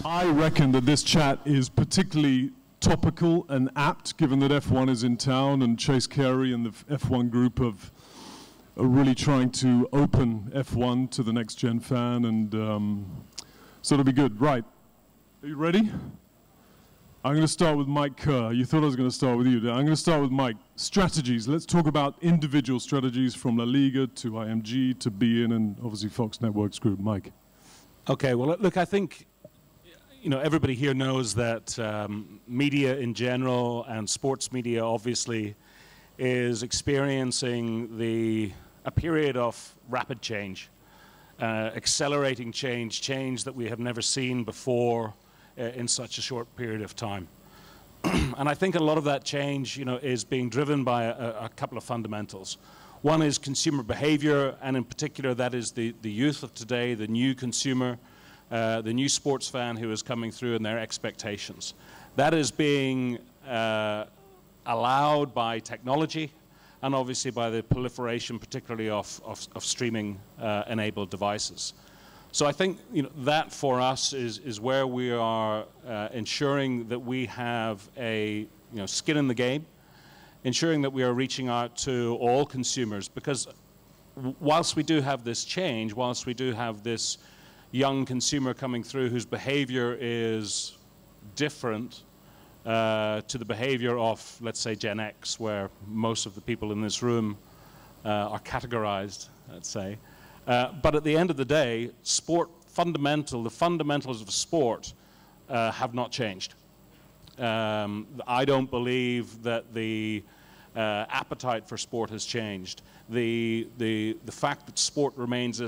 I reckon that this chat is particularly topical and apt, given that F1 is in town and Chase Carey and the F1 group are really trying to open F1 to the next gen fan, and so it'll be good. Right, are you ready? I'm going to start with Mike Kerr. You thought I was going to start with you. I'm going to start with Mike. Strategies. Let's talk about individual strategies from La Liga to IMG to beIN and obviously Fox Networks Group. Mike. Okay, well, look, I think everybody here knows that media in general and sports media obviously is experiencing a period of rapid change, accelerating change that we have never seen before in such a short period of time. And I think a lot of that change, is being driven by a couple of fundamentals. One is consumer behavior, and in particular that is the youth of today, the new consumer, the new sports fan who is coming through and their expectations. That is being allowed by technology and obviously by the proliferation particularly of streaming enabled devices. So I think that for us is where we are ensuring that we have a skin in the game, ensuring that we are reaching out to all consumers, because whilst we do have this change, whilst we do have this young consumer coming through whose behavior is different to the behavior of, let's say, Gen X, where most of the people in this room are categorized, let's say. But at the end of the day, the fundamentals of sport have not changed. I don't believe that the appetite for sport has changed. The fact that sport remains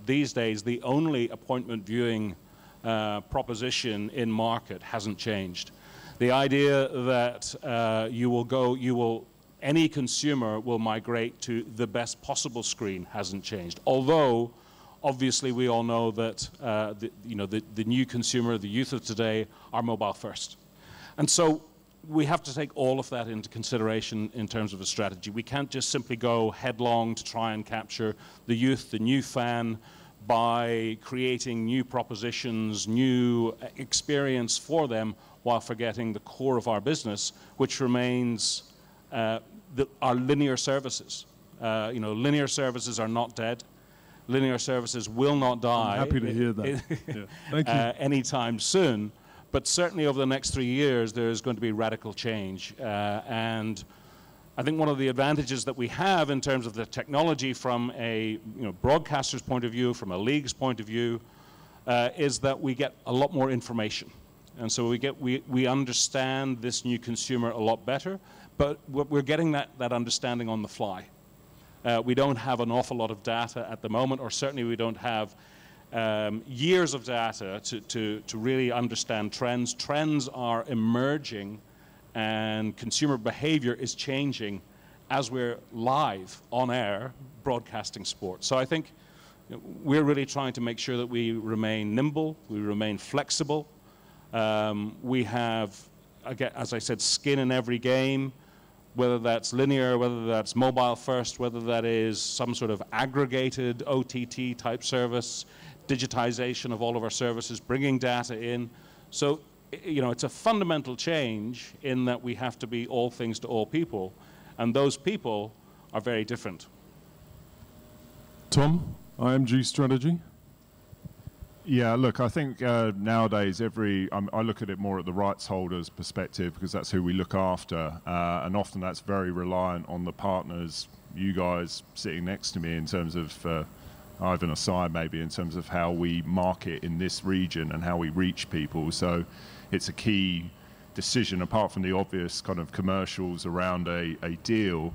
these days the only appointment viewing proposition in market hasn't changed. The idea that any consumer will migrate to the best possible screen hasn't changed. Although, obviously, we all know that the new consumer, the youth of today, are mobile first. And so we have to take all of that into consideration in terms of a strategy. We can't just simply go headlong to try and capture the youth, the new fan, by creating new propositions, new experience for them, while forgetting the core of our business, which remains our linear services. Linear services are not dead. Linear services will not die. I'm happy to hear that. Yeah. Thank you. Anytime soon. But certainly over the next 3 years, there is going to be radical change. And I think one of the advantages that we have in terms of the technology from a broadcaster's point of view, from a league's point of view, is that we get a lot more information. And so we understand this new consumer a lot better, but we're getting that understanding on the fly. We don't have an awful lot of data at the moment, or certainly we don't have years of data to really understand trends. Trends are emerging, and consumer behavior is changing as we're live on air broadcasting sport. So I think we're really trying to make sure that we remain nimble, we remain flexible. We have, again, as I said, skin in every game, whether that's linear, whether that's mobile first, whether that is some sort of aggregated OTT type service, digitization of all of our services, bringing data in. So, it's a fundamental change in that we have to be all things to all people, and those people are very different. Tom, IMG strategy? Yeah, look, I think nowadays I look at it more at the rights holder's perspective, because that's who we look after, and often that's very reliant on the partners, you guys sitting next to me, in terms of Ivan aside maybe, in terms of how we market in this region and how we reach people. So it's a key decision, apart from the obvious kind of commercials around a deal,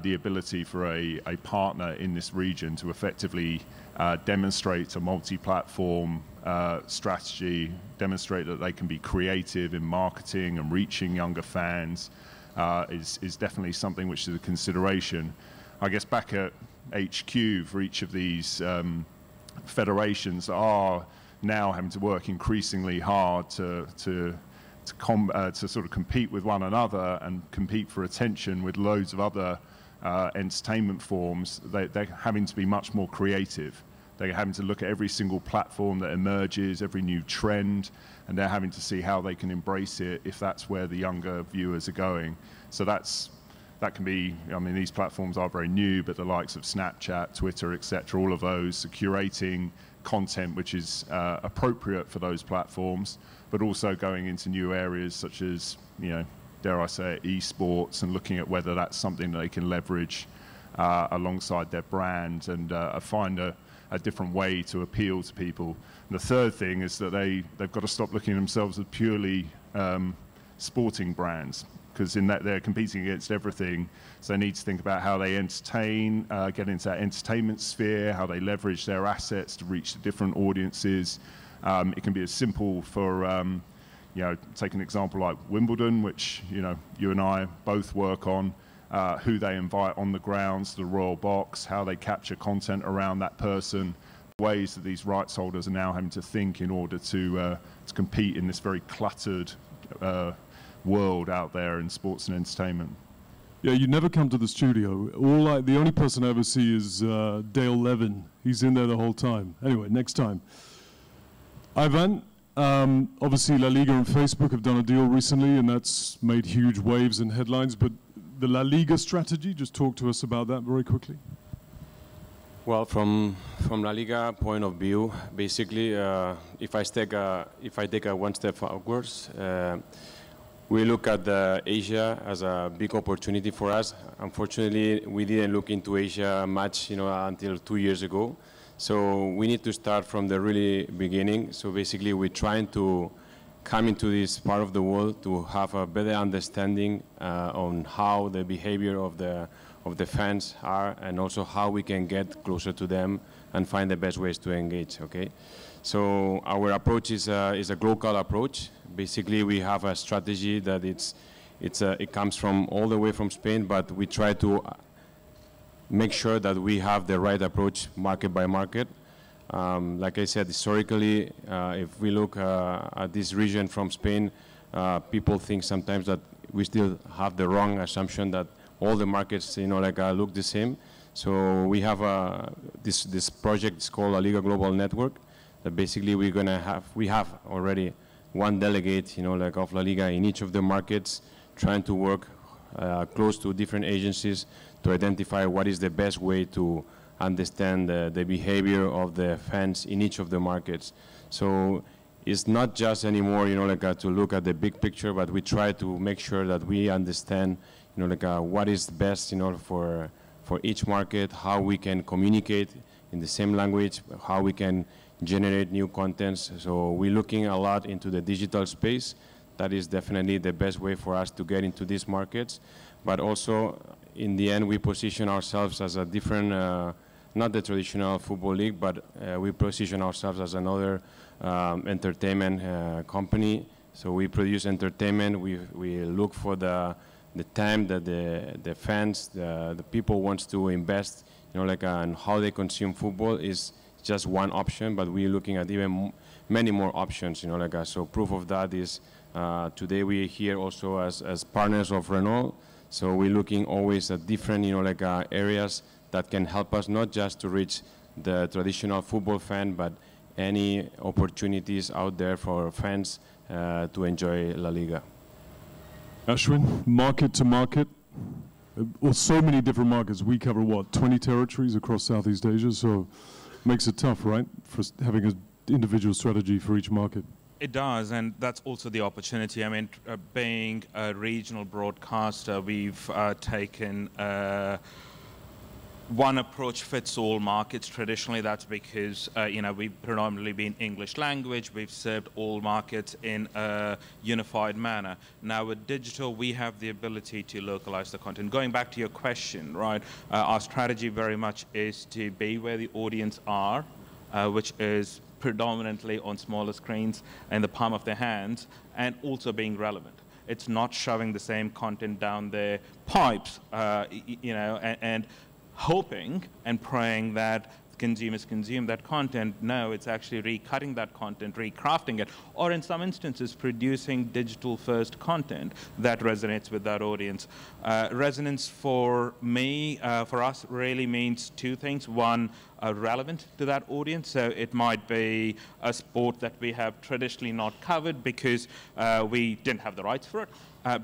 the ability for a partner in this region to effectively demonstrate a multi-platform strategy, demonstrate that they can be creative in marketing and reaching younger fans, is definitely something which is a consideration. I guess back at HQ, for each of these federations are now having to work increasingly hard to sort of compete with one another and compete for attention with loads of other entertainment forms. They're having to be much more creative. They're having to look at every single platform that emerges, every new trend, and they're having to see how they can embrace it if that's where the younger viewers are going. So that can be, I mean, these platforms are very new, but the likes of Snapchat, Twitter, etc., all of those are curating content which is appropriate for those platforms, but also going into new areas such as, you know, dare I say it, esports, and looking at whether that's something that they can leverage alongside their brand and find a different way to appeal to people. And the third thing is that they've got to stop looking at themselves as purely sporting brands, because in that they're competing against everything. So they need to think about how they entertain, get into that entertainment sphere, how they leverage their assets to reach the different audiences. It can be as simple for, you know, take an example like Wimbledon, which, you know, you and I both work on, who they invite on the grounds, the Royal Box, how they capture content around that person, ways that these rights holders are now having to think in order to compete in this very cluttered world out there in sports and entertainment. Yeah, you never come to the studio. The only person I ever see is Dale Levin. He's in there the whole time. Anyway, next time. Ivan, obviously La Liga and Facebook have done a deal recently, and that's made huge waves and headlines, but the La Liga strategy, just talk to us about that very quickly. Well, from La Liga point of view, basically, if I take a one step backwards, we look at Asia as a big opportunity for us. Unfortunately, we didn't look into Asia much, you know, until 2 years ago. So we need to start from the really beginning. So basically, we're trying to come into this part of the world to have a better understanding on how the behavior of the fans are, and also how we can get closer to them and find the best ways to engage. Okay, so our approach is a global approach. Basically, we have a strategy that it comes from all the way from Spain, but we try to make sure that we have the right approach market by market. Like I said, historically, if we look at this region from Spain, people think sometimes that we still have the wrong assumption that all the markets, you know, like look the same. So we have this project is called La Liga Global Network. That basically we have already one delegate, you know, like of La Liga in each of the markets, trying to work close to different agencies to identify what is the best way to understand the behavior of the fans in each of the markets. So it's not just anymore, you know, like to look at the big picture, but we try to make sure that we understand, you know, like what is best, you know, for each market, how we can communicate in the same language, how we can generate new contents. So we're looking a lot into the digital space. That is definitely the best way for us to get into these markets. But also, in the end, we position ourselves as a different, not the traditional football league, but we position ourselves as another entertainment company. So we produce entertainment. We look for the time that the fans, the people wants to invest, you know, like on how they consume football is just one option, but we're looking at even many more options, you know, like so proof of that is today we're here also as partners of Renault. So we're looking always at different, you know, like areas that can help us not just to reach the traditional football fan, but any opportunities out there for fans to enjoy La Liga. Ashwin, market to market, well, so many different markets. We cover what, 20 territories across Southeast Asia, so makes it tough, right, for having an individual strategy for each market. It does, and that's also the opportunity. I mean, being a regional broadcaster, we've taken one approach fits all markets. Traditionally, that's because you know, we've predominantly been English language. We've served all markets in a unified manner. Now with digital, we have the ability to localize the content. Going back to your question, right? Our strategy very much is to be where the audience are, which is predominantly on smaller screens in the palm of their hands, and also being relevant. It's not shoving the same content down their pipes, you know, and hoping and praying that consumers consume that content. No, it's actually recutting that content, recrafting it, or in some instances producing digital-first content that resonates with that audience. Resonance for me, for us, really means two things. One, relevant to that audience. So it might be a sport that we have traditionally not covered because we didn't have the rights for it.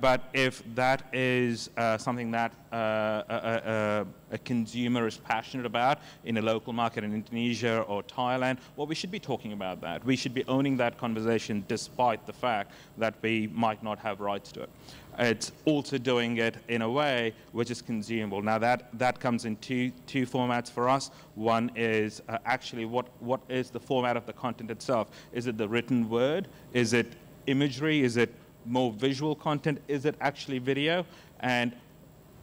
But if that is something that a consumer is passionate about in a local market in Indonesia or Thailand, well, we should be talking about that. We should be owning that conversation despite the fact that we might not have rights to it. It's also doing it in a way which is consumable. Now that comes in two formats for us. One is actually what is the format of the content itself? Is it the written word? Is it imagery? Is it more visual content? Is it actually video? And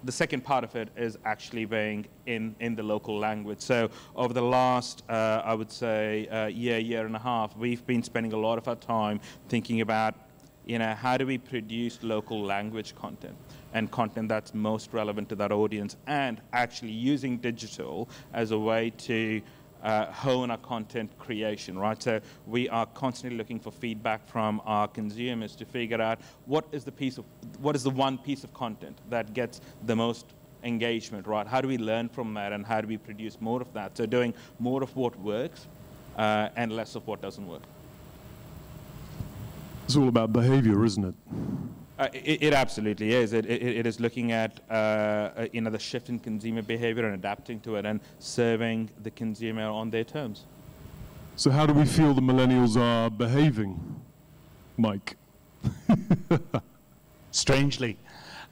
the second part of it is actually being in the local language. So over the last, I would say, year and a half, we've been spending a lot of our time thinking about, how do we produce local language content and content that's most relevant to that audience, and actually using digital as a way to hone our content creation, right? So we are constantly looking for feedback from our consumers to figure out what is the one piece of content that gets the most engagement, right? How do we learn from that, and how do we produce more of that? So doing more of what works and less of what doesn't work. It's all about behavior, isn't it? It absolutely is. It is looking at the shift in consumer behavior and adapting to it and serving the consumer on their terms. So how do we feel the millennials are behaving, Mike? Strangely.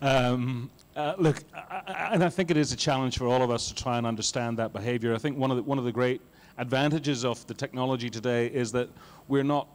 Look, and I think it is a challenge for all of us to try and understand that behavior. I think one of the great advantages of the technology today is that we're not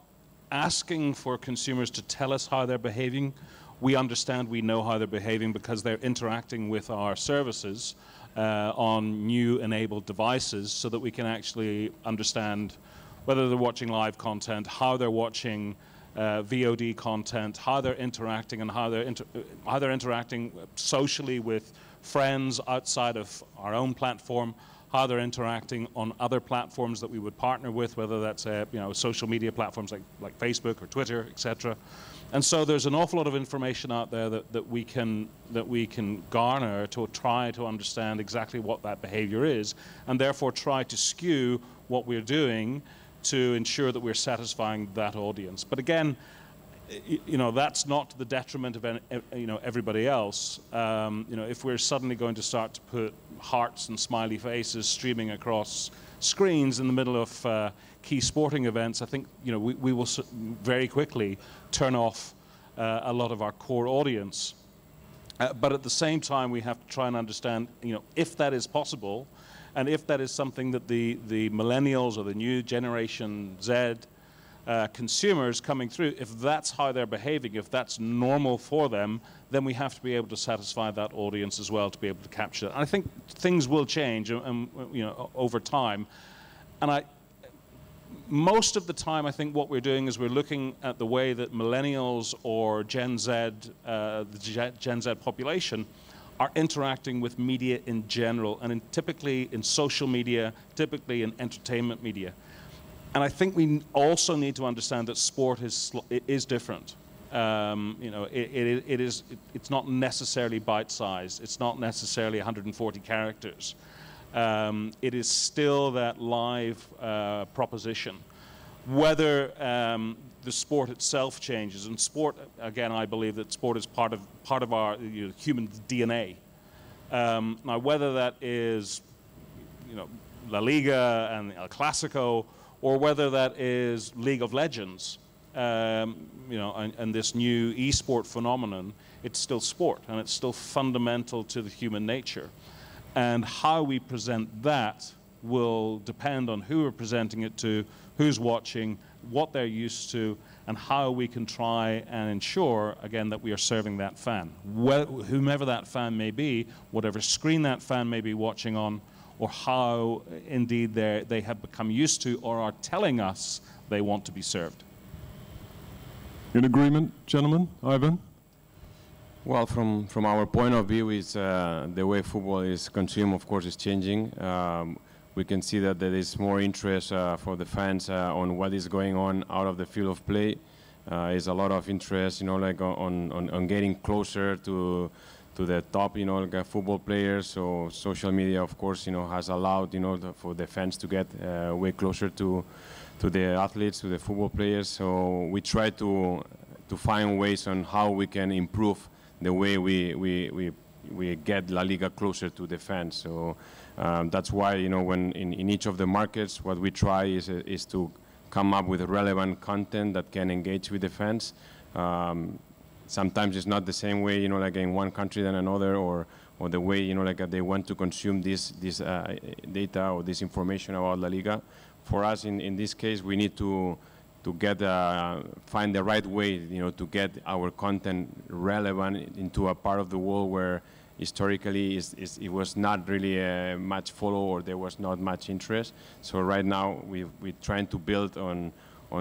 asking for consumers to tell us how they're behaving. We understand, we know how they're behaving because they're interacting with our services on new enabled devices, so that we can actually understand whether they're watching live content, how they're watching VOD content, how they're interacting, and how they're interacting socially with friends outside of our own platform, how they're interacting on other platforms that we would partner with, whether that's social media platforms like Facebook or Twitter, etc. And so there's an awful lot of information out there that we can garner to try to understand exactly what that behavior is, and therefore try to skew what we're doing to ensure that we're satisfying that audience. But again, that's not to the detriment of everybody else. If we're suddenly going to start to put hearts and smiley faces streaming across screens in the middle of key sporting events, I think we will very quickly turn off a lot of our core audience. But at the same time, we have to try and understand, if that is possible, and if that is something that the millennials or the new generation Z consumers coming through, if that's how they're behaving, if that's normal for them, then we have to be able to satisfy that audience as well to be able to capture it. And I think things will change over time. And most of the time, I think what we're doing is we're looking at the way that millennials or Gen Z, the Gen Z population, are interacting with media in general, and typically in social media, typically in entertainment media. And I think we also need to understand that sport is different. It's not necessarily bite-sized. It's not necessarily 140 characters. It is still that live proposition. Whether the sport itself changes, and sport, again, I believe that sport is part of our human DNA. Now, whether that is La Liga and El Clasico, or whether that is League of Legends, and this new e-sport phenomenon, it's still sport, and it's still fundamental to the human nature. And how we present that will depend on who we're presenting it to, who's watching, what they're used to, and how we can try and ensure, again, that we are serving that fan. Whomever that fan may be, whatever screen that fan may be watching on, or how, indeed, they have become used to or are telling us they want to be served. In agreement, gentlemen? Ivan? Well, from our point of view, is the way football is consumed, of course, is changing. We can see that there is more interest for the fans on what is going on out of the field of play. There's a lot of interest, like on getting closer to the top, like football players. So social media, of course, has allowed, for the fans to get way closer to the athletes, to the football players. So we try to find ways on how we can improve the way we get La Liga closer to the fans. So that's why, when in each of the markets, what we try is to come up with relevant content that can engage with the fans. Sometimes it's not the same way, like in one country than another, or the way, like they want to consume this data or this information about La Liga. For us, in this case, we need to find the right way, to get our content relevant into a part of the world where historically it was not really much follow, or there was not much interest. So right now we're trying to build on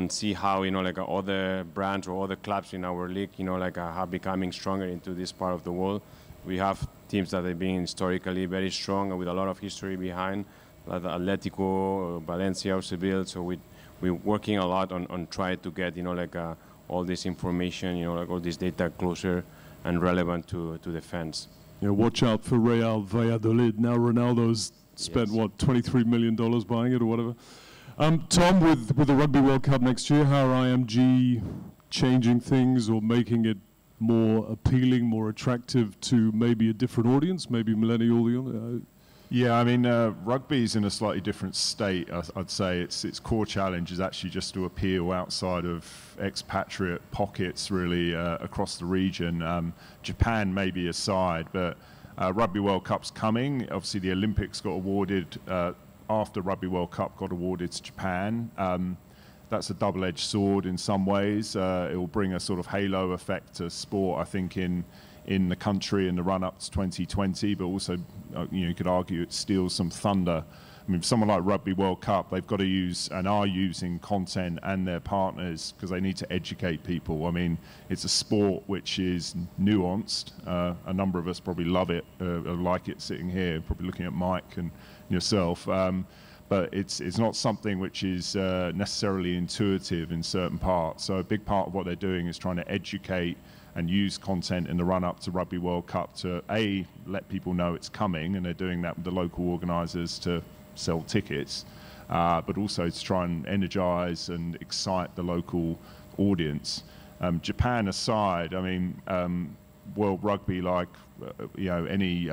see how like other brands or other clubs in our league are becoming stronger into this part of the world. We have teams that have been historically very strong and with a lot of history behind, like Atletico, Valencia, or Seville. So we're working a lot on trying to get all this information, all this data closer and relevant to the fans. Yeah, watch out for Real Valladolid. Now Ronaldo's spent, what, $23 million buying it or whatever. Tom, with the Rugby World Cup next year, how are IMG changing things or making it more appealing, more attractive to maybe a different audience, maybe millennial? Yeah, I mean, rugby's in a slightly different state. I'd say its core challenge is actually just to appeal outside of expatriate pockets, really, across the region. Japan maybe aside, but Rugby World Cup's coming. Obviously, the Olympics got awarded after Rugby World Cup got awarded to Japan. That's a double-edged sword in some ways. It will bring a sort of halo effect to sport, I think, in the country in the run-up to 2020, but also, you could argue it steals some thunder. I mean, for someone like Rugby World Cup, they've got to use and are using content and their partners because they need to educate people. I mean, it's a sport which is nuanced. A number of us probably love it, like it sitting here, probably looking at Mike and yourself. But it's not something which is necessarily intuitive in certain parts. So a big part of what they're doing is trying to educate and use content in the run-up to Rugby World Cup to, A, let people know it's coming, and they're doing that with the local organisers to sell tickets, but also to try and energise and excite the local audience. Japan aside, I mean, World Rugby, like any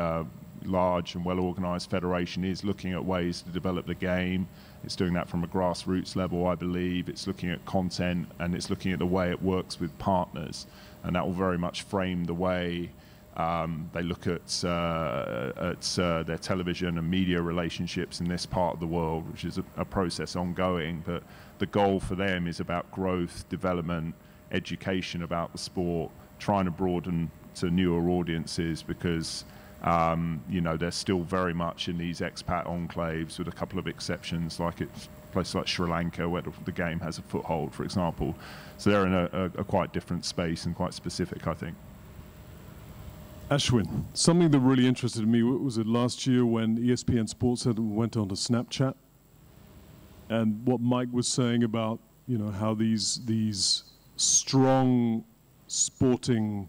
large and well-organised federation, is looking at ways to develop the game. It's doing that from a grassroots level, I believe. It's looking at content, and it's looking at the way it works with partners. And that will very much frame the way they look at their television and media relationships in this part of the world, which is a process ongoing. But the goal for them is about growth, development, education about the sport, trying to broaden to newer audiences because they're still very much in these expat enclaves, with a couple of exceptions, like places like Sri Lanka, where the game has a foothold, for example. So they're in a quite different space and quite specific, I think. Ashwin, something that really interested me, was it last year when ESPN Sports went on to Snapchat? And what Mike was saying about, how these strong sporting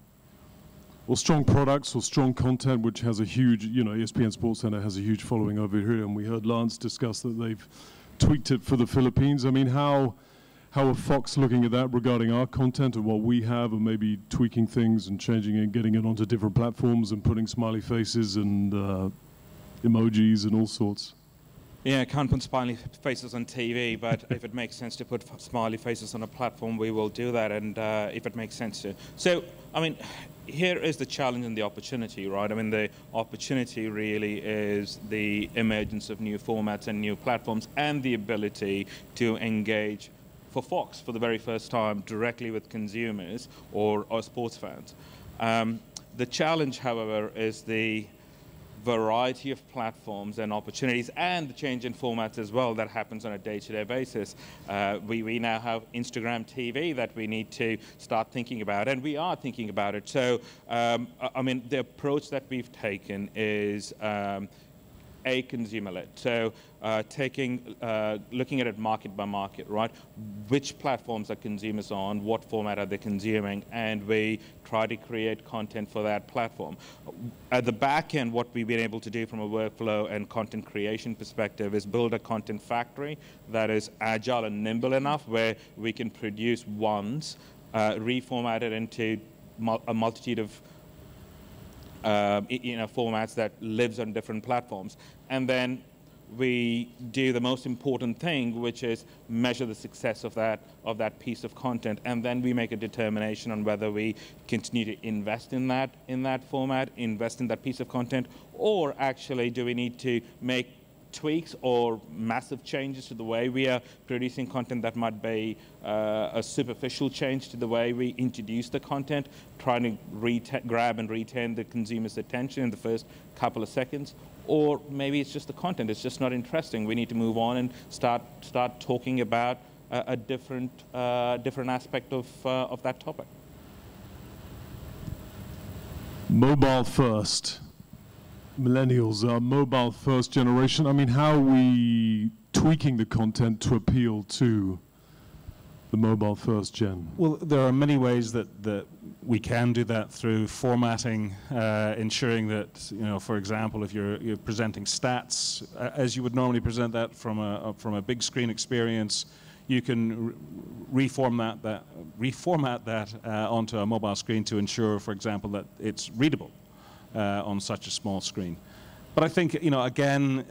or strong products or strong content, which has a huge, ESPN Sports Center has a huge following over here, and we heard Lance discuss that they've tweaked it for the Philippines. I mean, how are Fox looking at that regarding our content and what we have, and maybe tweaking things and changing it, getting it onto different platforms and putting smiley faces and emojis and all sorts? Yeah, can't put smiley faces on TV, but if it makes sense to put smiley faces on a platform, we will do that, and if it makes sense to. So, I mean, here is the challenge and the opportunity, right? I mean, the opportunity really is the emergence of new formats and new platforms and the ability to engage for Fox for the very first time directly with consumers or sports fans. The challenge, however, is the variety of platforms and opportunities and the change in formats as well that happens on a day-to-day basis. We now have Instagram TV that we need to start thinking about, and we are thinking about it. So, I mean, the approach that we've taken is a consumer-led. So looking at it market by market, right? Which platforms are consumers on? What format are they consuming? And we try to create content for that platform. At the back end, what we've been able to do from a workflow and content creation perspective is build a content factory that is agile and nimble enough where we can produce once, reformat it into a multitude of formats that lives on different platforms. And then we do the most important thing, which is measure the success of that piece of content, and then we make a determination on whether we continue to invest in that format, invest in that piece of content, or actually do we need to make tweaks or massive changes to the way we are producing content that might be a superficial change to the way we introduce the content, trying to grab and retain the consumer's attention in the first couple of seconds. Or maybe it's just the content, it's just not interesting. We need to move on and start talking about a different aspect of that topic. Mobile first. Millennials are mobile first generation. I mean, how are we tweaking the content to appeal to the mobile first gen? Well, there are many ways that we can do that through formatting, ensuring that, for example, if you're presenting stats, as you would normally present that from a big screen experience, you can reformat that onto a mobile screen to ensure, for example, that it's readable on such a small screen. But I think, again,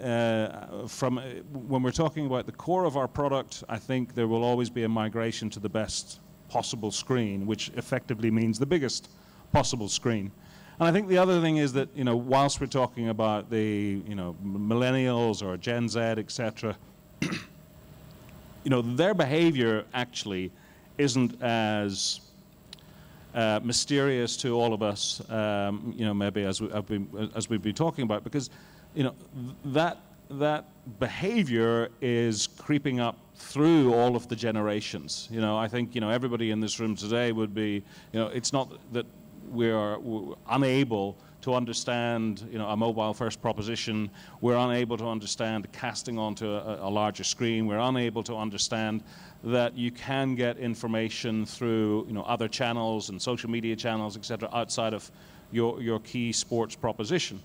when we're talking about the core of our product, I think there will always be a migration to the best possible screen, which effectively means the biggest possible screen. And I think the other thing is that, whilst we're talking about the, millennials or Gen Z, etc., their behavior actually isn't as mysterious to all of us, maybe as we've been talking about, because that behavior is creeping up through all of the generations. I think everybody in this room today would be, it's not that we're unable to understand a mobile first proposition. We're unable to understand casting onto a larger screen. We're unable to understand that you can get information through other channels and social media channels, etc., outside of your key sports proposition.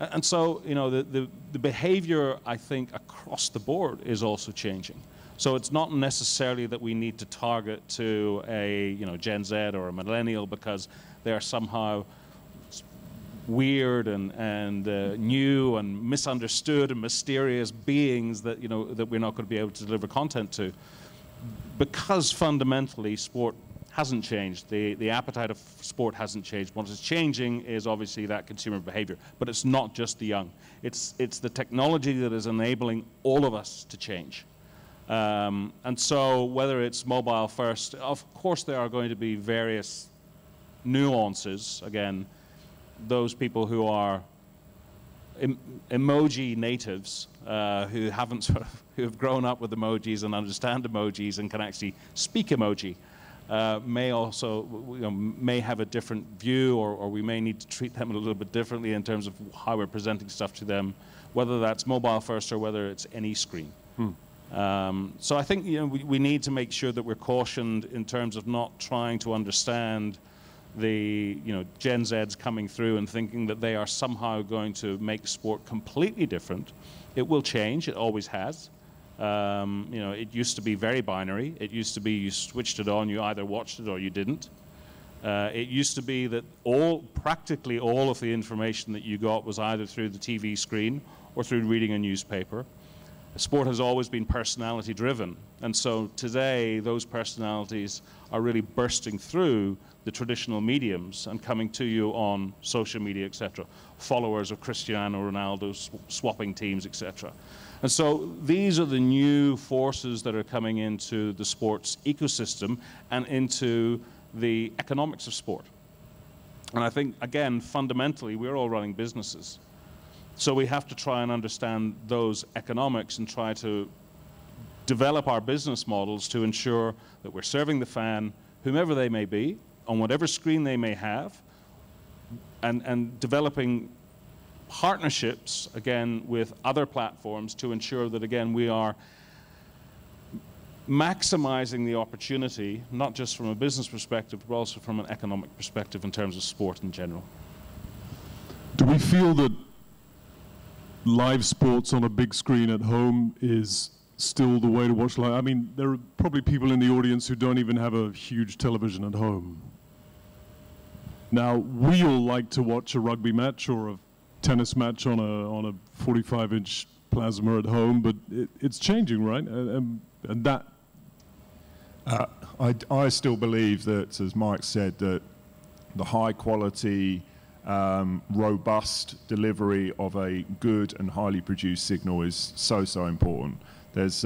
And so the behavior, I think, across the board is also changing. So it's not necessarily that we need to target to a Gen Z or a millennial because they are somehow weird and new and misunderstood and mysterious beings that that we're not going to be able to deliver content to, because fundamentally sport hasn't changed. The appetite of sport hasn't changed. What is changing is obviously that consumer behavior, but it's not just the young. It's the technology that is enabling all of us to change. And so whether it's mobile first, of course there are going to be various nuances. Again, those people who are emoji natives, who have grown up with emojis and understand emojis and can actually speak emoji, may also may have a different view, or we may need to treat them a little bit differently in terms of how we're presenting stuff to them, whether that's mobile first or whether it's any screen. So I think we need to make sure that we're cautioned in terms of not trying to understand the Gen Zs coming through and thinking that they are somehow going to make sport completely different. It will change. It always has. It used to be very binary. It used to be you switched it on, you either watched it or you didn't. It used to be that practically all of the information that you got was either through the TV screen or through reading a newspaper. Sport has always been personality driven, and so today those personalities are really bursting through the traditional mediums and coming to you on social media, etc. Followers of Cristiano Ronaldo swapping teams, etc. And so these are the new forces that are coming into the sports ecosystem and into the economics of sport. And I think, again, fundamentally, we're all running businesses. So we have to try and understand those economics and try to develop our business models to ensure that we're serving the fan, whomever they may be, on whatever screen they may have, and developing partnerships, again, with other platforms to ensure that, again, we are maximizing the opportunity, not just from a business perspective, but also from an economic perspective in terms of sport in general. Do we feel that live sports on a big screen at home is still the way to watch live? I mean, there are probably people in the audience who don't even have a huge television at home. Now, we all like to watch a rugby match or a tennis match on a 45-inch plasma at home, but it's changing, right? And that. I still believe that, as Mike said, that the high quality, robust delivery of a good and highly produced signal is so important. There's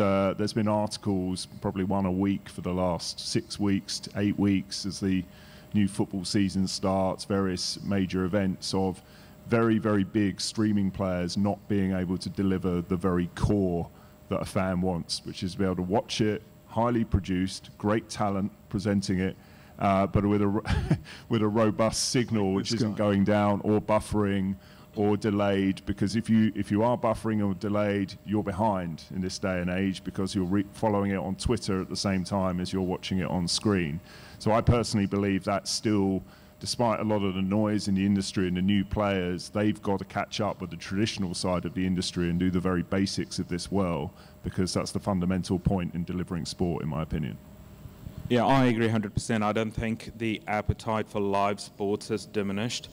been articles, probably one a week for the last 6 weeks to 8 weeks as the new football season starts, various major events of very, very big streaming players not being able to deliver the very core that a fan wants, which is to be able to watch it, highly produced, great talent presenting it, but with a robust signal which isn't going down or buffering or delayed, because if you are buffering or delayed, you're behind in this day and age because you're following it on Twitter at the same time as you're watching it on screen. So I personally believe that still, despite a lot of the noise in the industry and the new players, they've got to catch up with the traditional side of the industry and do the very basics of this well, because that's the fundamental point in delivering sport, in my opinion. Yeah, I agree 100%. I don't think the appetite for live sports has diminished.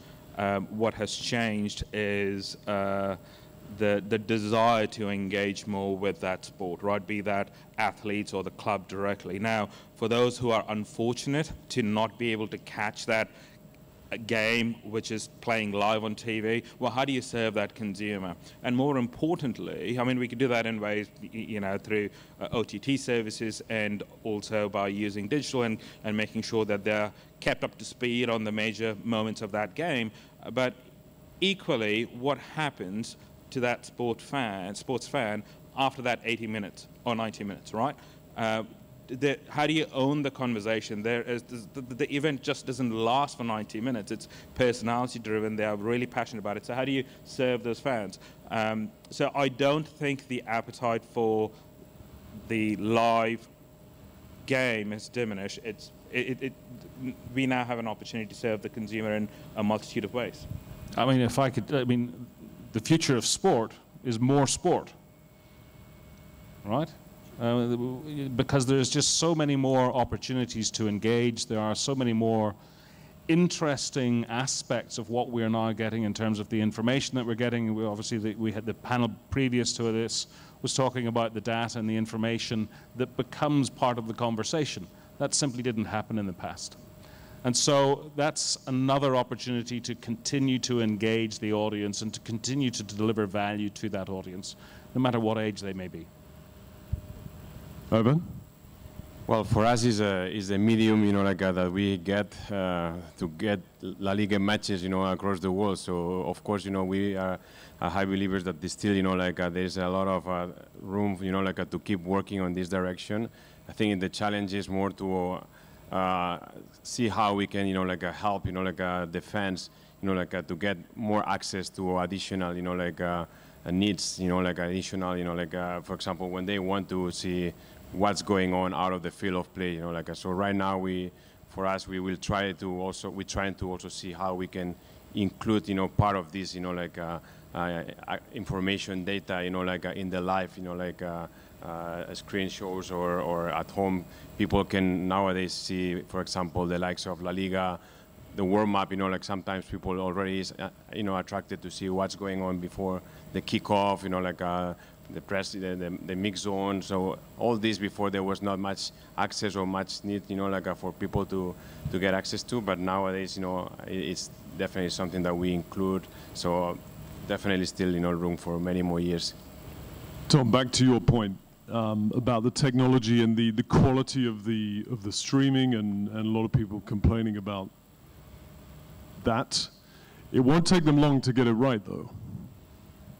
What has changed is the desire to engage more with that sport, right? Be that athletes or the club directly. Now, for those who are unfortunate to not be able to catch that game which is playing live on TV, well, how do you serve that consumer? And more importantly, I mean, we could do that in ways, you know, through OTT services and also by using digital and making sure that they're kept up to speed on the major moments of that game. But equally, what happens to that sports fan after that 80 minutes or 90 minutes, right? How do you own the conversation? The event just doesn't last for 90 minutes. It's personality driven. They are really passionate about it. So how do you serve those fans? So I don't think the appetite for the live game has diminished. We now have an opportunity to serve the consumer in a multitude of ways. I mean, the future of sport is more sport, right? Because there's just so many more opportunities to engage. There are so many more interesting aspects of what we're now getting in terms of the information that we're getting. We had the panel previous to this was talking about the data and the information that becomes part of the conversation. That simply didn't happen in the past. And so that's another opportunity to continue to engage the audience and to continue to deliver value to that audience, no matter what age they may be. Ivan? Well, for us is a medium, you know, like that we get to get La Liga matches, you know, across the world. So of course, you know, we are high believers that there's still, you know, like there's a lot of room, you know, like to keep working on this direction. I think the challenge is more to see how we can, you know, like help, you know, like the fans, you know, like to get more access to additional, you know, like needs, you know, like additional, you know, like for example, when they want to see what's going on out of the field of play, you know, like so right now for us we will try to also see how we can include, you know, part of this, you know, like information data, you know, like in the live, you know, like screen shows or at home. People can nowadays see, for example, the likes of La Liga, the warm-up, you know, like sometimes people already is, you know, attracted to see what's going on before the kickoff, you know, like the press, the mix zone. So all this before there was not much access or much need, you know, like for people to get access to. But nowadays, you know, it's definitely something that we include. So definitely still, you know, room for many more years. Tom, back to your point about the technology and the quality of the streaming, and a lot of people complaining about that. It won't take them long to get it right, though.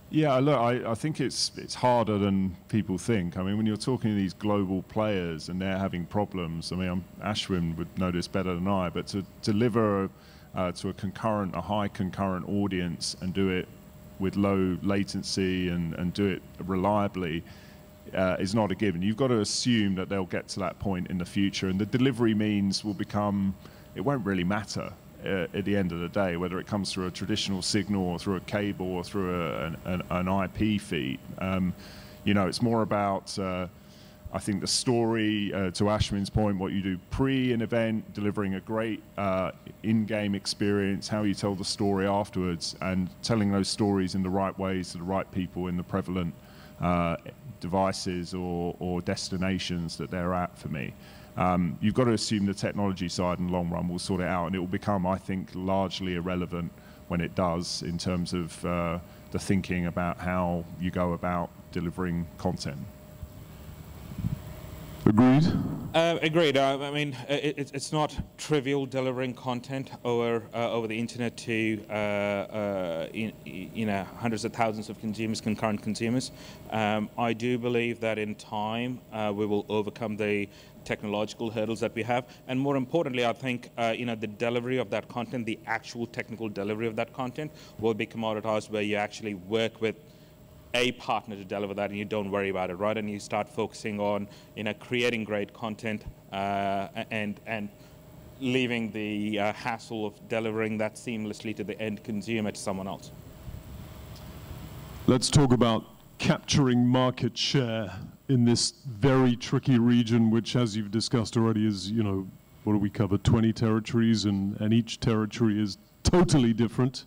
Yeah, look, I think it's harder than people think. I mean, when you're talking to these global players and they're having problems, I mean, Ashwin would know this better than I, but to deliver to a high concurrent audience and do it with low latency and do it reliably is not a given. You've got to assume that they'll get to that point in the future, and the delivery means will become, it won't really matter at the end of the day, whether it comes through a traditional signal or through a cable or through an IP feed. You know, it's more about, I think, the story, to Ashwin's point, what you do pre an event, delivering a great in-game experience, how you tell the story afterwards, and telling those stories in the right ways to the right people in the prevalent devices or destinations that they're at for me. You've got to assume the technology side in the long run will sort it out, and it will become, I think, largely irrelevant when it does in terms of the thinking about how you go about delivering content. Agreed? Agreed. I mean, it's not trivial delivering content over the internet to you know, hundreds of thousands of consumers, concurrent consumers. I do believe that in time we will overcome the technological hurdles that we have, and more importantly, I think you know, the delivery of that content, the actual technical delivery of that content, will be commoditized, where you actually work with a partner to deliver that, and you don't worry about it, right? And you start focusing on, you know, creating great content and leaving the hassle of delivering that seamlessly to the end consumer to someone else. Let's talk about capturing market share in this very tricky region, which, as you've discussed already, is, you know, what do we cover, 20 territories, and each territory is totally different.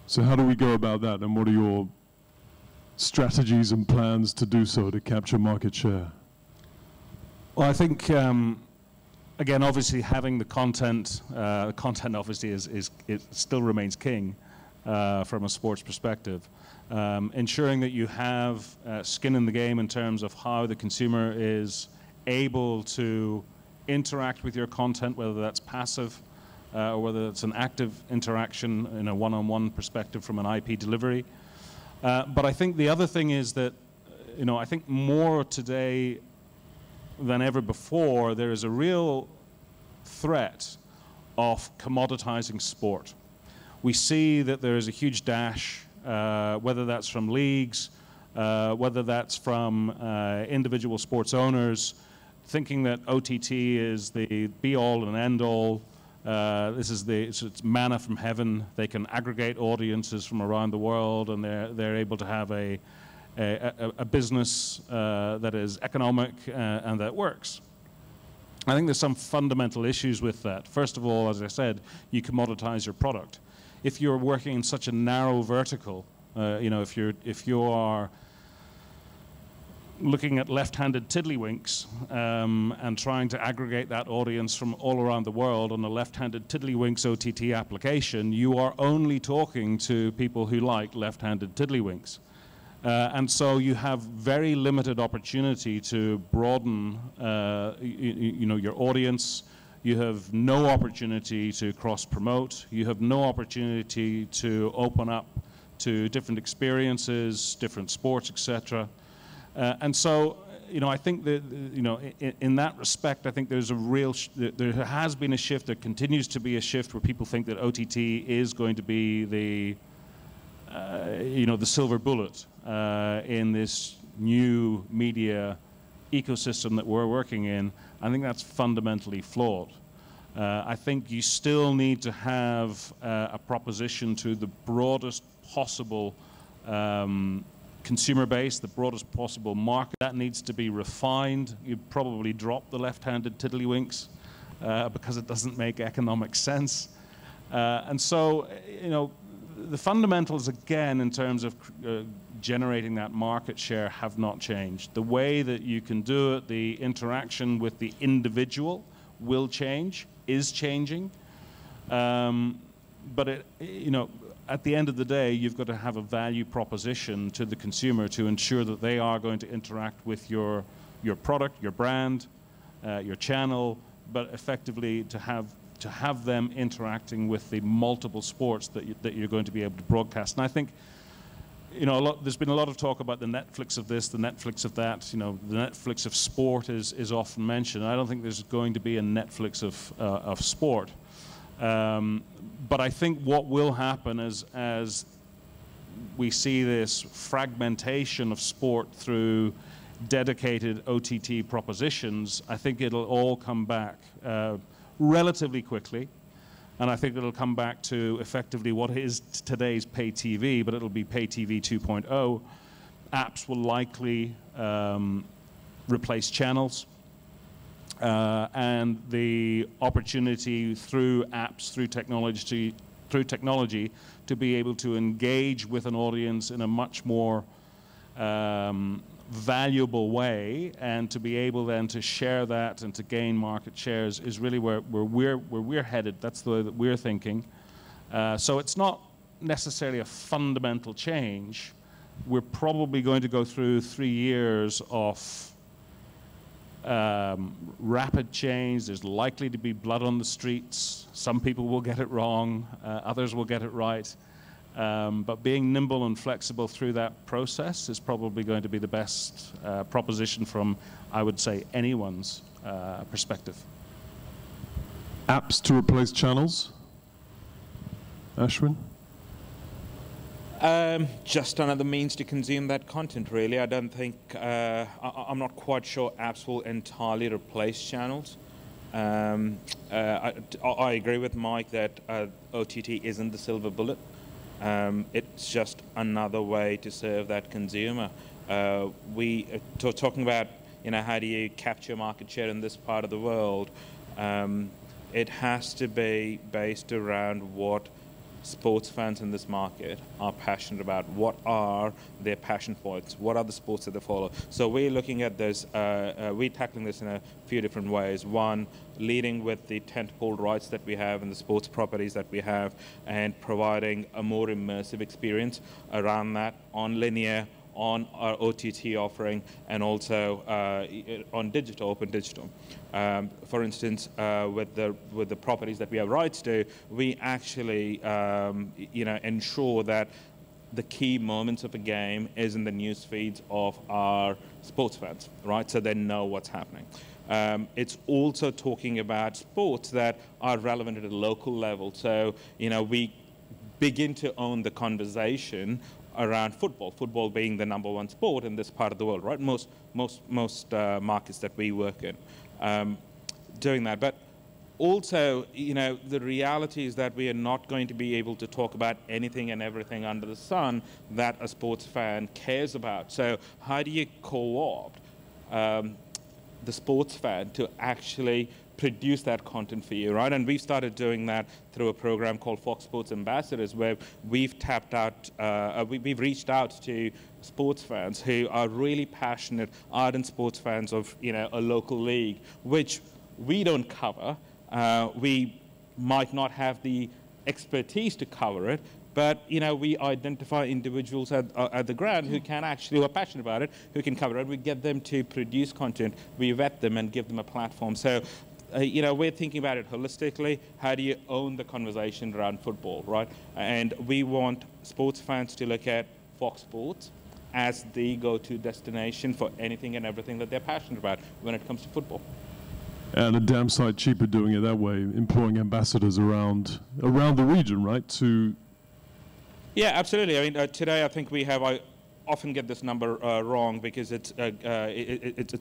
So how do we go about that, and what are your strategies and plans to do so, to capture market share? Well, I think, again, obviously having the content obviously it still remains king from a sports perspective. Ensuring that you have skin in the game in terms of how the consumer is able to interact with your content, whether that's passive or whether it's an active interaction in a one-on-one perspective from an IP delivery. But I think the other thing is that, you know, I think more today than ever before, there is a real threat of commoditizing sport. We see that there is a huge dash, whether that's from leagues, whether that's from individual sports owners, thinking that OTT is the be-all and end-all. It's manna from heaven. They can aggregate audiences from around the world, and they're able to have a business that is economic and that works. I think there's some fundamental issues with that. First of all, as I said, you commoditize your product. If you're working in such a narrow vertical, you know, if you are looking at left-handed tiddlywinks and trying to aggregate that audience from all around the world on a left-handed tiddlywinks OTT application, you are only talking to people who like left-handed tiddlywinks. And so you have very limited opportunity to broaden you know, your audience. You have no opportunity to cross-promote. You have no opportunity to open up to different experiences, different sports, etc. And so, you know, I think that, you know, in that respect, I think there's a real, there has been a shift, there continues to be a shift where people think that OTT is going to be the, you know, the silver bullet in this new media ecosystem that we're working in. I think that's fundamentally flawed. I think you still need to have a proposition to the broadest possible consumer base, the broadest possible market. That needs to be refined. You probably drop the left-handed tiddlywinks because it doesn't make economic sense. And so, you know, the fundamentals, again, in terms of generating that market share have not changed. The way that you can do it, the interaction with the individual will change, is changing. But it, you know, at the end of the day, you've got to have a value proposition to the consumer to ensure that they are going to interact with your product, your brand, your channel, but effectively to have them interacting with the multiple sports that you're going to be able to broadcast. And I think, you know, there's been a lot of talk about the Netflix of this, the Netflix of that. You know, the Netflix of sport is often mentioned. I don't think there's going to be a Netflix of sport. But I think what will happen as we see this fragmentation of sport through dedicated OTT propositions, I think it'll all come back relatively quickly. And I think it'll come back to effectively what is today's pay TV, but it'll be pay TV 2.0. Apps will likely replace channels. And the opportunity through apps, through technology, to be able to engage with an audience in a much more valuable way, and to be able then to share that and to gain market shares is really where we're headed. That's the way that we're thinking. So it's not necessarily a fundamental change. We're probably going to go through 3 years of rapid change. There's likely to be blood on the streets. Some people will get it wrong, others will get it right. But being nimble and flexible through that process is probably going to be the best proposition from, I would say, anyone's perspective. Apps to replace channels? Ashwin? Just another means to consume that content, really. I don't think, I'm not quite sure apps will entirely replace channels. I agree with Mike that OTT isn't the silver bullet. It's just another way to serve that consumer. Talking about, how do you capture market share in this part of the world, it has to be based around what sports fans in this market are passionate about. What are their passion points? What are the sports that they follow? So we're looking at this, we're tackling this in a few different ways. One, leading with the tentpole rights that we have and the sports properties that we have, and providing a more immersive experience around that on linear, on our OTT offering, and also on digital, open digital. For instance, with the properties that we have rights to, we actually ensure that the key moments of a game is in the news feeds of our sports fans, right? So they know what's happening. It's also talking about sports that are relevant at a local level. So, we begin to own the conversation around football being the #1 sport in this part of the world, right? Most markets that we work in, doing that. But also, the reality is that we are not going to be able to talk about anything and everything under the sun that a sports fan cares about. So how do you co-opt the sports fan to actually produce that content for you, right? And we've started doing that through a program called Fox Sports Ambassadors, where we've tapped out, we've reached out to sports fans who are really passionate, ardent sports fans of, a local league, which we don't cover. We might not have the expertise to cover it, but we identify individuals at the ground who are passionate about it, who can cover it. We get them to produce content. We vet them and give them a platform. So, we're thinking about it holistically. How do you own the conversation around football, right? And we want sports fans to look at Fox Sports as the go-to destination for anything and everything that they're passionate about when it comes to football. And a damn sight cheaper doing it that way, employing ambassadors around the region, right? Yeah, absolutely. I mean, today I think we have. I often get this number wrong because it's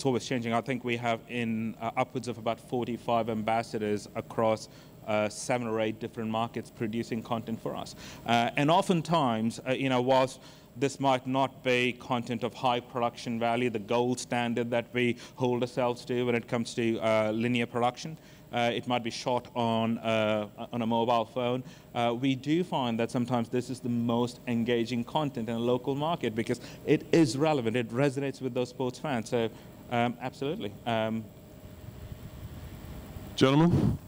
always changing. I think we have upwards of about 45 ambassadors across 7 or 8 different markets producing content for us. And oftentimes, whilst this might not be content of high production value, the gold standard that we hold ourselves to when it comes to linear production, it might be shot on a mobile phone. We do find that sometimes this is the most engaging content in a local market because it is relevant. It resonates with those sports fans. So, absolutely. Gentlemen?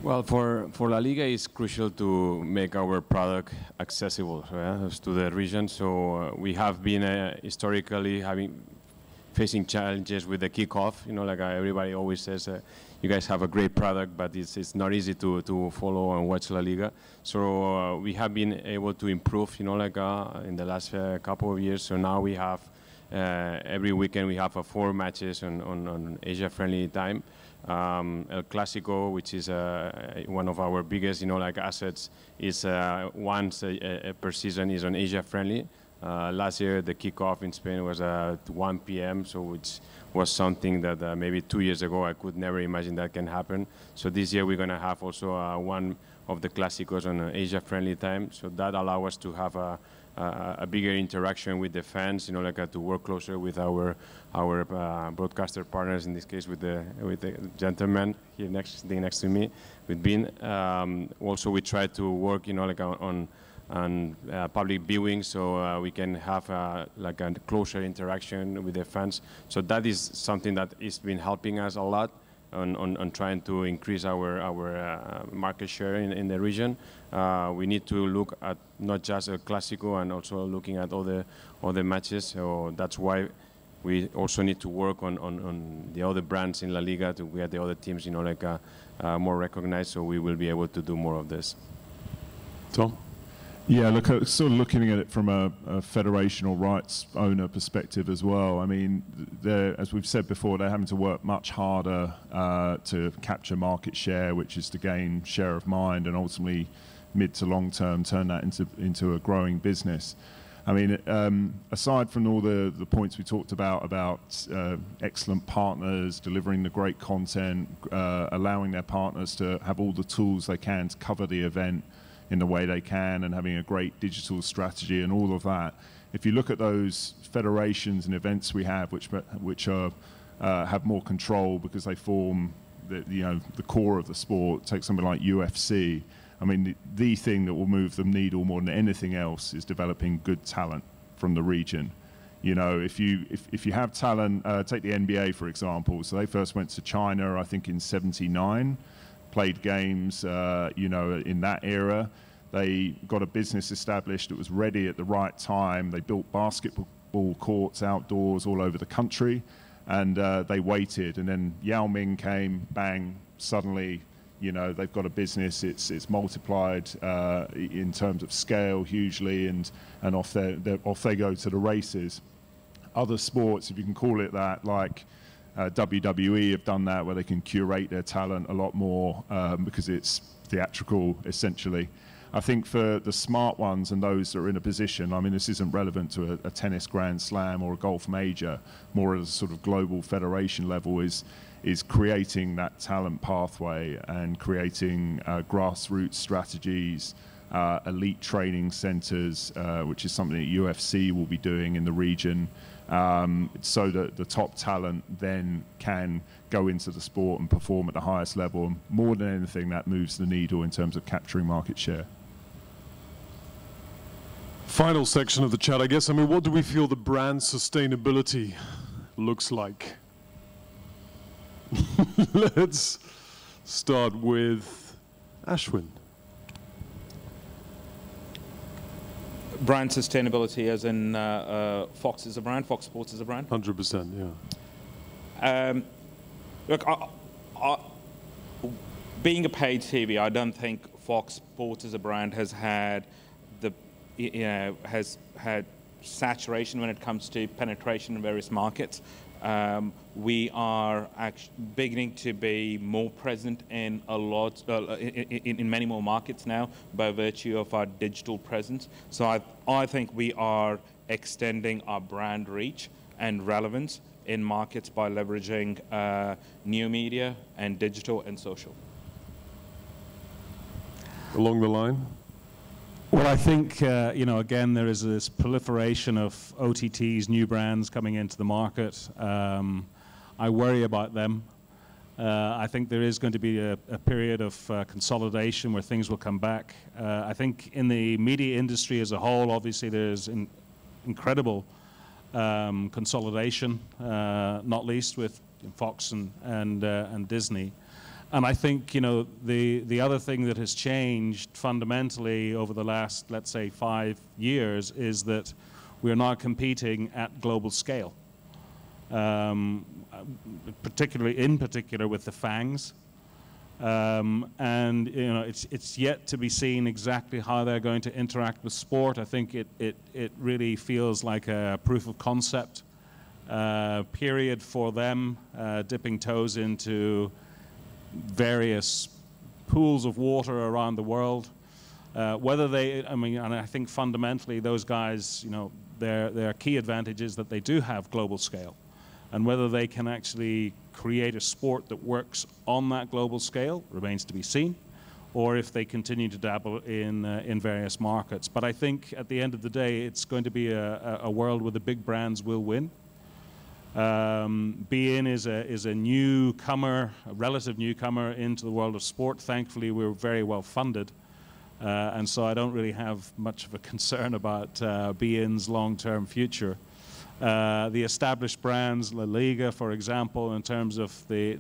Well, for La Liga, it's crucial to make our product accessible to the region. So we have been historically facing challenges with the kickoff. Like everybody always says, you guys have a great product, but it's not easy to follow and watch La Liga. So we have been able to improve, in the last couple of years. So now we have every weekend we have 4 matches on Asia-friendly time. El Clásico, which is one of our biggest, like assets, is once per season is on Asia friendly. Last year, the kickoff in Spain was at 1 p.m., so which was something that maybe 2 years ago I could never imagine that can happen. So this year we're going to have also one of the Clásicos on Asia-friendly time. So that allows us to have a bigger interaction with the fans, like to work closer with our broadcaster partners. In this case, with the gentleman here sitting next to me, with Bin. Also, we try to work, like on public viewing, so we can have like a closer interaction with the fans. So that is something that has been helping us a lot on trying to increase our market share in the region. We need to look at not just El Clásico and also looking at all the matches. So that's why we also need to work on the other brands in La Liga to get the other teams, like more recognized. So we will be able to do more of this. Tom? Yeah, look, sort of looking at it from a federational rights owner perspective as well. I mean, as we've said before, they're having to work much harder to capture market share, which is to gain share of mind and ultimately mid to long term turn that into a growing business. I mean, aside from all the points we talked about excellent partners, delivering the great content, allowing their partners to have all the tools they can to cover the event in the way they can, and having a great digital strategy and all of that. If you look at those federations and events we have, which are have more control because they form the core of the sport. Take something like UFC. I mean, the thing that will move the needle more than anything else is developing good talent from the region. If you have talent, take the NBA for example. So they first went to China, I think, in '79. Played games, in that era. They got a business established that was ready at the right time. They built basketball courts outdoors all over the country, and they waited. And then Yao Ming came, bang, suddenly, they've got a business. It's multiplied in terms of scale hugely, and off they go to the races. Other sports, if you can call it that, like WWE have done that, where they can curate their talent a lot more because it's theatrical, essentially. I think for the smart ones and those that are in a position, I mean, this isn't relevant to a tennis Grand Slam or a golf major, more at a sort of global federation level, is creating that talent pathway and creating grassroots strategies, elite training centers, which is something that UFC will be doing in the region. So that the top talent then can go into the sport and perform at the highest level. And more than anything, that moves the needle in terms of capturing market share. Final section of the chat, I guess. I mean, what do we feel the brand sustainability looks like? Let's start with Ashwin. Brand sustainability, as in Fox is a brand, Fox Sports is a brand? 100%, yeah. Look, being a paid TV, I don't think Fox Sports as a brand has had has had saturation when it comes to penetration in various markets. We are beginning to be more present in in many more markets now by virtue of our digital presence. So I think we are extending our brand reach and relevance in markets by leveraging new media and digital and social. Along the line? Well, I think, again, there is this proliferation of OTTs, new brands coming into the market. I worry about them. I think there is going to be a period of consolidation where things will come back. I think in the media industry as a whole, obviously there's incredible consolidation, not least with Fox and Disney. And I think, the other thing that has changed fundamentally over the last, let's say, 5 years is that we're now competing at global scale, in particular with the FANGs. And it's yet to be seen exactly how they're going to interact with sport. I think it really feels like a proof of concept period for them, dipping toes into various pools of water around the world. Whether they, I mean, and I think fundamentally those guys, you know, their key advantage is that they do have global scale. And whether they can actually create a sport that works on that global scale remains to be seen, or if they continue to dabble in various markets. But I think at the end of the day, it's going to be a world where the big brands will win. beIN is a newcomer, a relative newcomer into the world of sport. Thankfully, we're very well funded. And so I don't really have much of a concern about beIN's long-term future. The established brands, La Liga, for example, in terms of the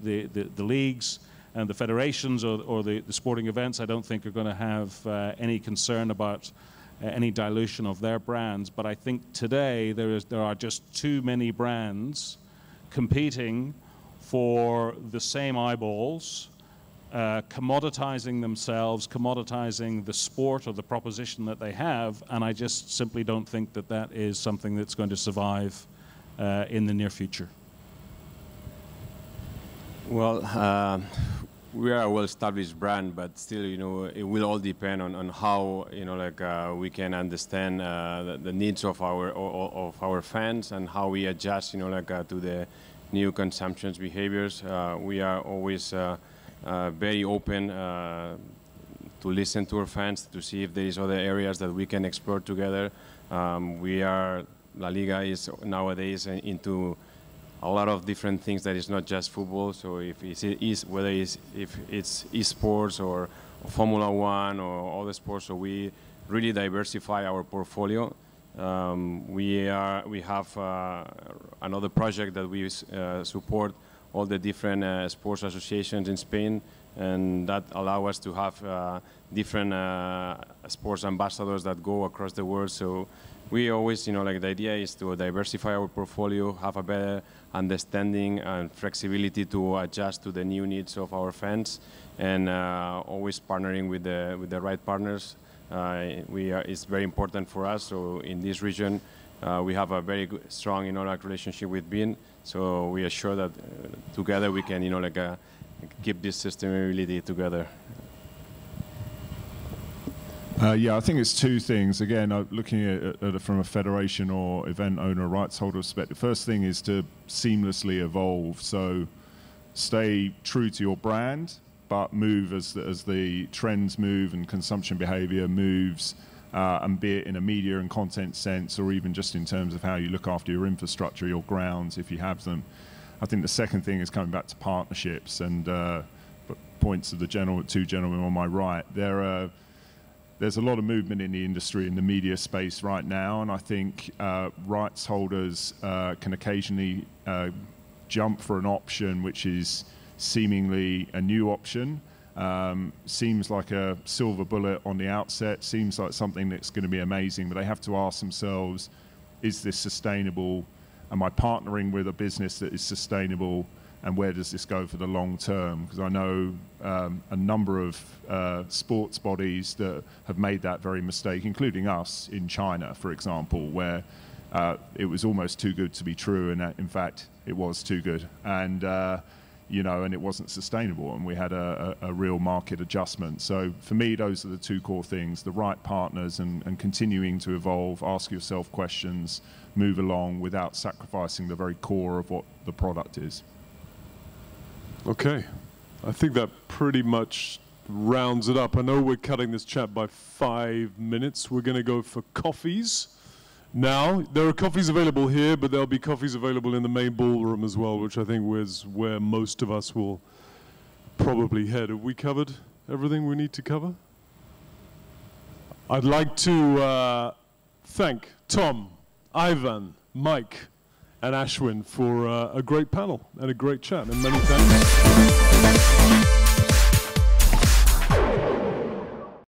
leagues and the federations or the sporting events, I don't think are going to have any concern about any dilution of their brands. But I think today there are just too many brands competing for the same eyeballs, commoditizing themselves, commoditizing the sport or the proposition that they have, and I just simply don't think that that is something that's going to survive in the near future. Well, we are a well-established brand, but still, you know, it will all depend on how, you know, like we can understand the needs of our fans and how we adjust, you know, like to the new consumption behaviors. We are always very open to listen to our fans, to see if there is other areas that we can explore together. La Liga is nowadays into a lot of different things that is not just football. So if it's esports or Formula One or other sports, so we really diversify our portfolio. We have another project that we support all the different sports associations in Spain, and that allow us to have different sports ambassadors that go across the world. So we always, you know, like the idea is to diversify our portfolio, have a better understanding and flexibility to adjust to the new needs of our fans, and always partnering with the right partners. It's very important for us. So in this region, we have a very strong, you know, like relationship with beIN. So we are sure that together we can, you know, like keep this sustainability together. Yeah, I think it's two things. Again, looking at it from a federation or event owner, rights holder perspective, first thing is to seamlessly evolve. So stay true to your brand, but move as the trends move and consumption behavior moves, and be it in a media and content sense, or even just in terms of how you look after your infrastructure, your grounds, if you have them. I think the second thing is coming back to partnerships and points of the two gentlemen on my right. There's a lot of movement in the industry, in the media space right now, and I think rights holders can occasionally jump for an option which is seemingly a new option, seems like a silver bullet on the outset, seems like something that's going to be amazing, but they have to ask themselves, is this sustainable? Am I partnering with a business that is sustainable? And where does this go for the long term? Because I know a number of sports bodies that have made that very mistake, including us in China, for example, where it was almost too good to be true, and in fact, it was too good. And you know, and it wasn't sustainable, and we had a real market adjustment. So for me, those are the two core things: the right partners and continuing to evolve, ask yourself questions, move along without sacrificing the very core of what the product is. Okay, I think that pretty much rounds it up. I know we're cutting this chat by 5 minutes. We're going to go for coffees now. There are coffees available here, but there'll be coffees available in the main ballroom as well, which I think is where most of us will probably head. Have we covered everything we need to cover? I'd like to thank Tom, Ivan, Mike, and Ashwin for a great panel and a great chat, and many thanks.